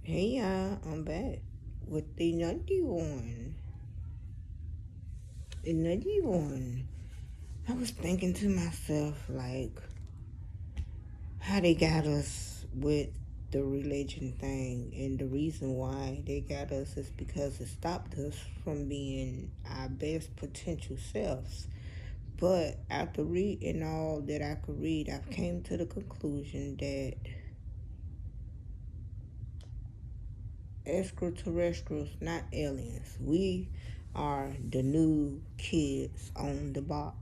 Hey y'all, I'm back with the nutty one. The nutty one. I was thinking to myself, like, how they got us with the religion thing, and the reason why they got us is because it stopped us from being our best potential selves. But after reading all that I could read, I came to the conclusion that extraterrestrials, not aliens. We are the new kids on the block,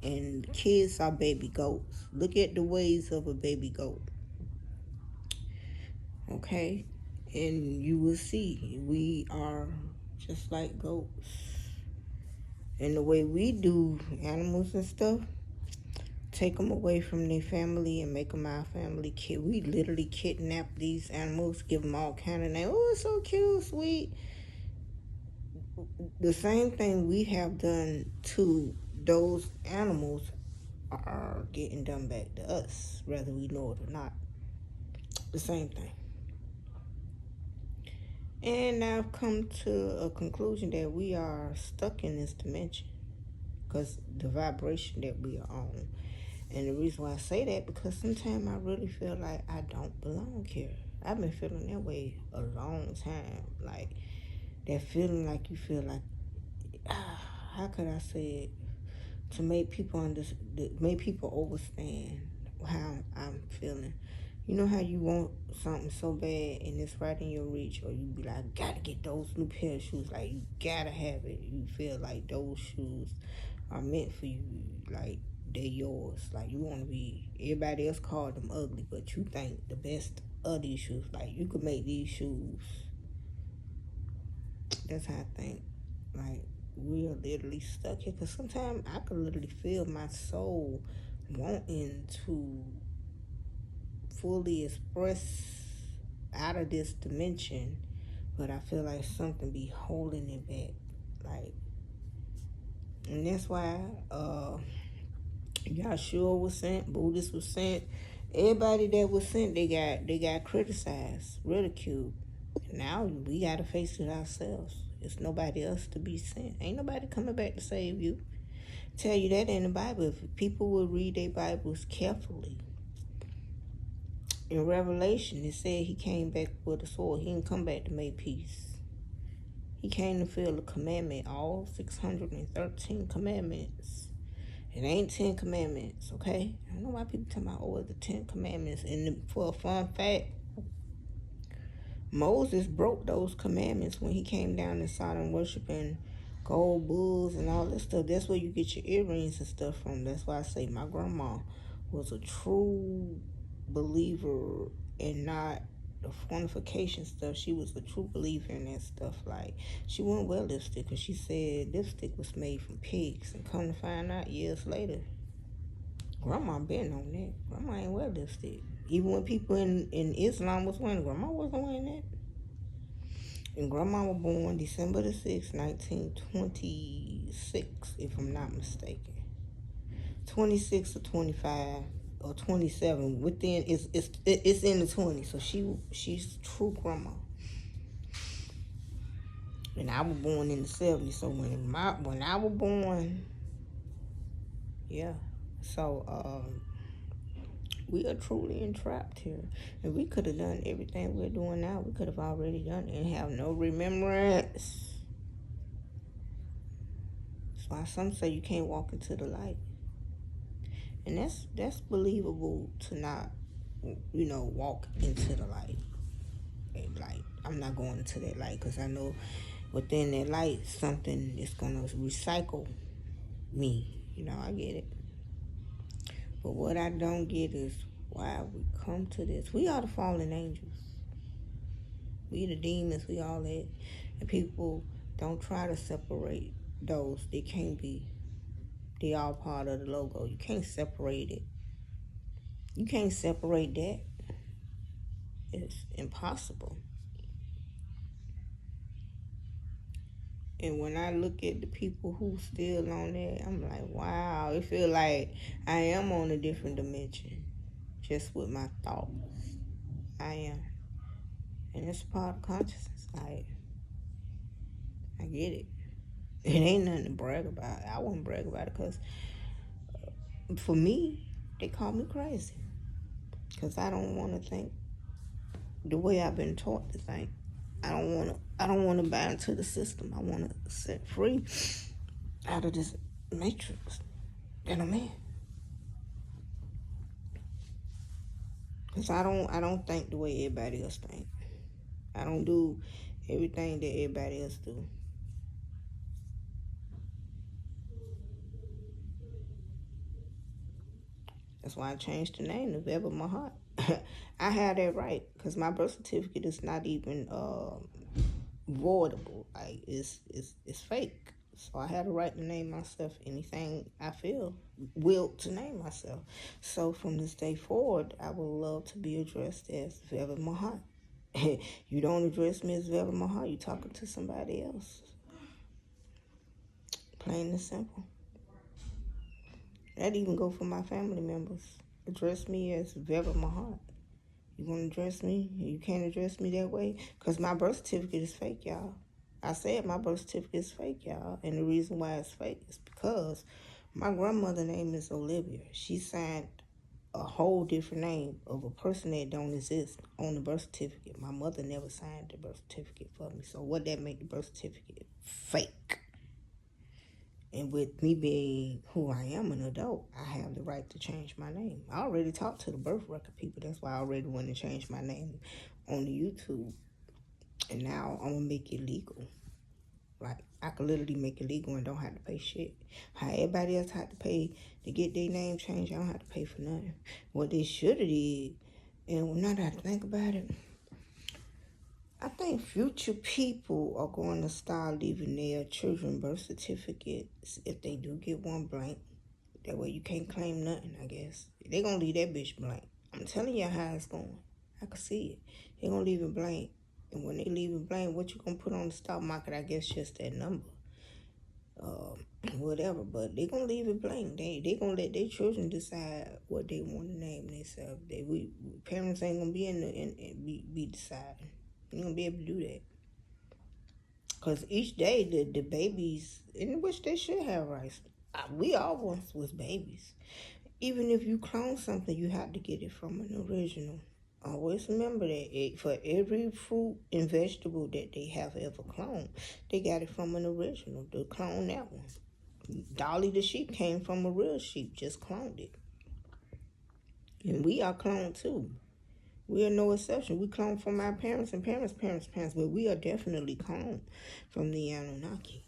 and the kids are baby goats. Look at the ways of a baby goat, okay? And you will see we are just like goats. And the way we do animals and stuff, take them away from their family and make them our family kid. We literally kidnap these animals, give them all kind of names. Oh, it's so cute, sweet. The same thing we have done to those animals are getting done back to us, whether we know it or not. The same thing. And I've come to a conclusion that we are stuck in this dimension because the vibration that we are on. And the reason why I say that, because sometimes I really feel like I don't belong here. I've been feeling that way a long time. Like that feeling like you feel like, how could I say it? To make people make people understand how I'm feeling. You know how you want something so bad and it's right in your reach, or you be like, gotta get those new pair of shoes. Like you gotta have it. You feel like those shoes are meant for you. Like they're yours. Like you want to be. Everybody else called them ugly, but you think the best of these shoes. Like you could make these shoes. That's how I think. Like we are literally stuck here, because sometimes I could literally feel my soul wanting to fully express out of this dimension, but I feel like something be holding it back. Like, and that's why Yahshua was sent, Buddhists was sent, everybody that was sent, they got criticized, ridiculed. Now we gotta face it ourselves. It's nobody else to be sent. Ain't nobody coming back to save you. Tell you that in the Bible. If people would read their Bibles carefully. In Revelation, it said he came back with a sword. He didn't come back to make peace. He came to fulfill the commandment, all 613 commandments. It ain't 10 commandments, okay? I don't know why people talking about, the 10 commandments. And for a fun fact, Moses broke those commandments when he came down and saw them worshiping gold bulls and all that stuff. That's where you get your earrings and stuff from. That's why I say my grandma was a true believer and not the fornication stuff. She was a true believer in that stuff. Like, she wouldn't wear lipstick because she said lipstick was made from pigs. And come to find out years later, grandma been on that. Grandma ain't wear lipstick. Even when people in Islam was wearing, grandma wasn't wearing that. And grandma was born December the 6th, 1926, if I'm not mistaken. 26 or 25 or 27. Within it's in the 20s. So she's true grandma. And I was born in the 70s. So when I was born, yeah. So we are truly entrapped here. And we could have done everything we're doing now. We could have already done it and have no remembrance. That's why some say you can't walk into the light. And that's believable to not, walk into the light. Like, I'm not going into that light because I know within that light something is going to recycle me. I get it. But what I don't get is why we come to this. We are the fallen angels. We the demons. We all that. And people don't try to separate those. They can't be. They all part of the logo. You can't separate it. You can't separate that. It's impossible. And when I look at the people who still on that, I'm like, wow, it feel like I am on a different dimension. Just with my thoughts. I am. And it's part of consciousness. I get it. It ain't nothing to brag about. I wouldn't brag about it because for me, they call me crazy. Because I don't want to think the way I've been taught to think. I don't want to buy into the system. I want to set free out of this matrix that I'm in. Because I don't think the way everybody else think. I don't do everything that everybody else do. That's why I changed the name to Veva Mahat. I had that right because my birth certificate is not even voidable. Like it's fake. So I had a right to name myself anything I feel will to name myself. So from this day forward, I would love to be addressed as Veva Mahat. You don't address me as Veva Mahat, you talking to somebody else. Plain and simple. That even go for my family members. Address me as Veva Mahat. You want to address me? You can't address me that way? Because my birth certificate is fake, y'all. I said my birth certificate is fake, y'all. And the reason why it's fake is because my grandmother's name is Olivia. She signed a whole different name of a person that don't exist on the birth certificate. My mother never signed the birth certificate for me. So what that make the birth certificate fake? And with me being who I am, an adult, I have the right to change my name. I already talked to the birth record people. That's why I already wanted to change my name on the YouTube. And now I'm going to make it legal. Like, I could literally make it legal and don't have to pay shit. How everybody else had to pay to get their name changed, I don't have to pay for nothing. What they should have did, and now that I think about it, I think future people are going to start leaving their children birth certificates if they do get one blank. That way you can't claim nothing, I guess. They're going to leave that bitch blank. I'm telling you how it's going. I can see it. They're going to leave it blank. And when they leave it blank, what you going to put on the stock market, I guess just that number. Whatever. But they're going to leave it blank. They going to let their children decide what they want to name themselves. Parents ain't going to be be deciding. You're going to be able to do that. Because each day, the babies, in which they should have rights. We all once was babies. Even if you clone something, you have to get it from an original. Always remember that for every fruit and vegetable that they have ever cloned, they got it from an original. To clone that one. Dolly the sheep came from a real sheep, just cloned it. And we are cloned too. We are no exception. We clone from our parents and parents, but we are definitely cloned from the Anunnaki.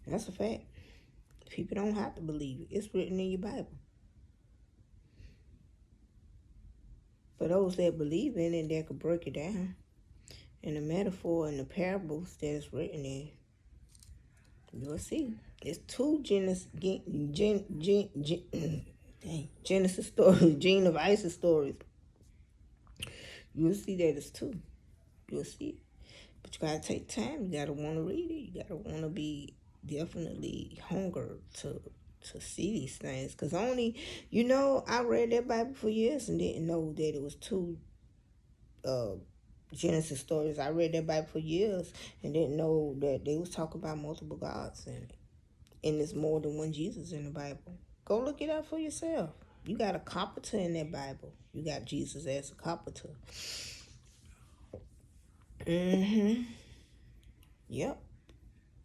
That's a fact. People don't have to believe it. It's written in your Bible. For those that believe in it, that could break it down. And the metaphor and the parables that's written in, you'll see. It's two Genesis stories, Gene of Isis stories. You'll see that it's two. You'll see it. But you gotta take time. You gotta want to read it. You gotta want to be definitely hungry to see these things. Because only, I read that Bible for years and didn't know that it was two Genesis stories. I read that Bible for years and didn't know that they was talking about multiple gods in it. And there's more than one Jesus in the Bible. Go look it up for yourself. You got a carpenter in that Bible. You got Jesus as a carpenter. Yep.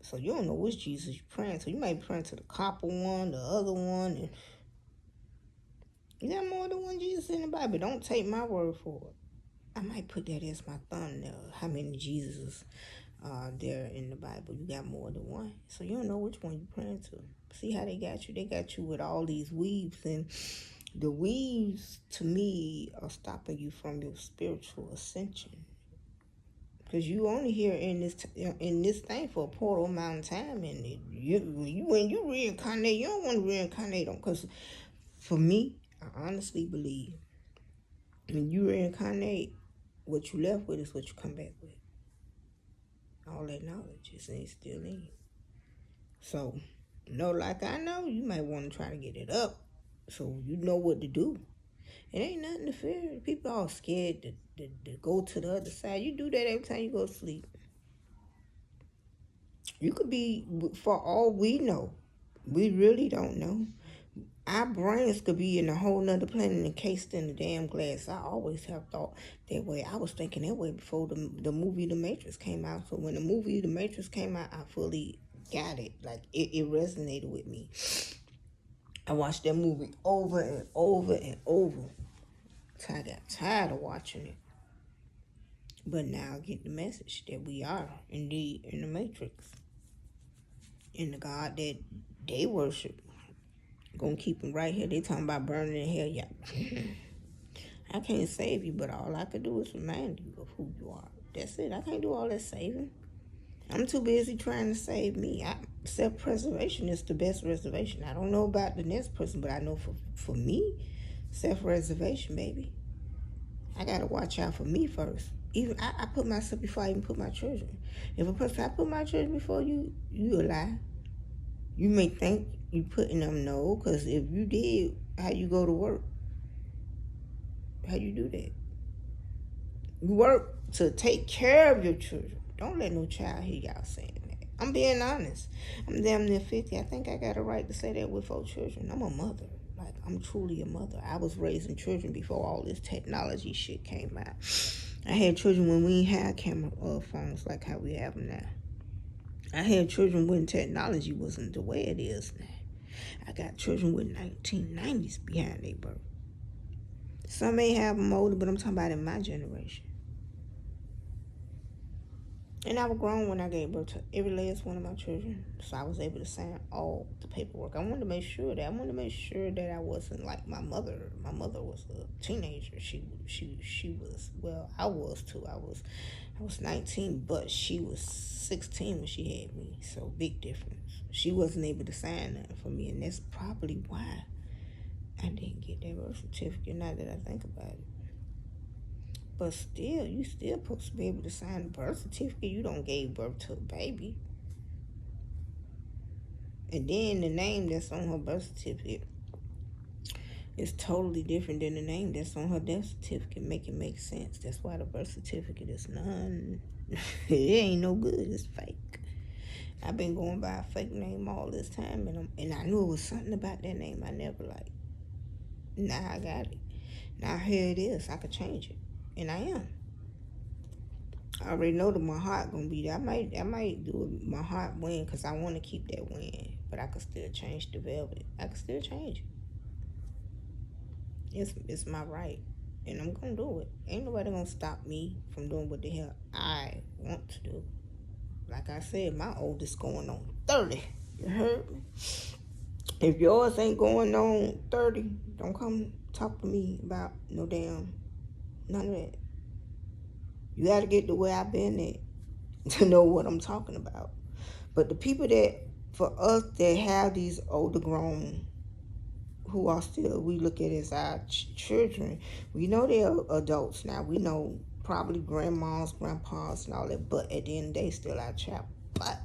So you don't know which Jesus you're praying to. You might be praying to the copper one, the other one. And you got more than one Jesus in the Bible. Don't take my word for it. I might put that as my thumbnail. How many Jesuses are there in the Bible? You got more than one. So you don't know which one you're praying to. See how they got you? They got you with all these weaves. And the weaves, to me, are stopping you from your spiritual ascension. Because you only here in this thing for a portal amount of time. And when you reincarnate, you don't want to reincarnate on. Because for me, I honestly believe when you reincarnate, what you left with is what you come back with. All that knowledge is still in you. So, like I know, you might want to try to get it up so you know what to do. It ain't nothing to fear. People all scared to go to the other side. You do that every time you go to sleep. You could be, for all we know, we really don't know. Our brains could be in a whole nother planet encased in a damn glass. I always have thought that way. I was thinking that way before the movie The Matrix came out. So when the movie The Matrix came out, I fully got it. Like, it resonated with me. I watched that movie over and over and over till I got tired of watching it. But now I get the message that we are indeed in the Matrix. And the God that they worship gonna keep them right here. They talking about burning in hell. Yeah. I can't save you, but all I could do is remind you of who you are. That's it. I can't do all that saving. I'm too busy trying to save me. Self-preservation is the best reservation. I don't know about the next person, but I know for me, self-preservation, baby. I gotta watch out for me first. Even I put myself before I even put my children. If a person I put my children before you a lie. You may think you putting them, no, because if you did, how you go to work? How you do that? You work to take care of your children. Don't let no child hear y'all saying that. I'm being honest. I'm damn near 50. I think I got a right to say that with 4 children. I'm a mother. Like, I'm truly a mother. I was raising children before all this technology shit came out. I had children when we ain't had camera phones like how we have them now. I had children when technology wasn't the way it is now. I got children with 1990s behind their birth. Some may have them older, but I'm talking about in my generation. And I was grown when I gave birth to every last one of my children, so I was able to sign all the paperwork. I wanted to make sure that I wasn't like my mother. My mother was a teenager. She was, well, I was too. I was 19, but she was 16 when she had me. So big difference. She wasn't able to sign nothing for me, and that's probably why I didn't get that birth certificate. Now that I think about it. But still, you still supposed to be able to sign a birth certificate. You don't gave birth to a baby. And then the name that's on her birth certificate is totally different than the name that's on her death certificate. Make it make sense. That's why the birth certificate is it ain't no good. It's fake. I've been going by a fake name all this time, and I knew it was something about that name I never liked. Now I got it. Now here it is. I could change it. And I am. I already know that my heart gonna be there. I might do it, my heart win, because I want to keep that win. But I could still change the velvet. I could still change it. It's my right. And I'm gonna do it. Ain't nobody gonna stop me from doing what the hell I want to do. Like I said, my oldest going on 30. You heard me? If yours ain't going on 30, don't come talk to me about no damn none of that. You got to get to where I've been at to know what I'm talking about. But the people that, for us that have these older grown, who are still, we look at as our children, we know they're adults now. We know probably grandmas, grandpas, and all that. But at the end of the day, still our child. But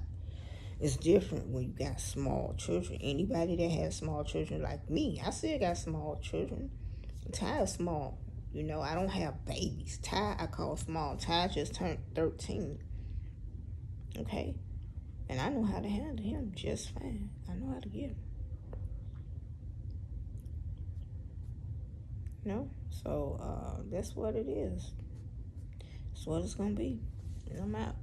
it's different when you got small children. Anybody that has small children like me, I still got small children. Ty is small. You know, I don't have babies. Ty, I call small. Ty just turned 13. Okay? And I know how to handle him just fine. I know how to get him. You know? So, that's what it is. That's what it's going to be. And I'm out.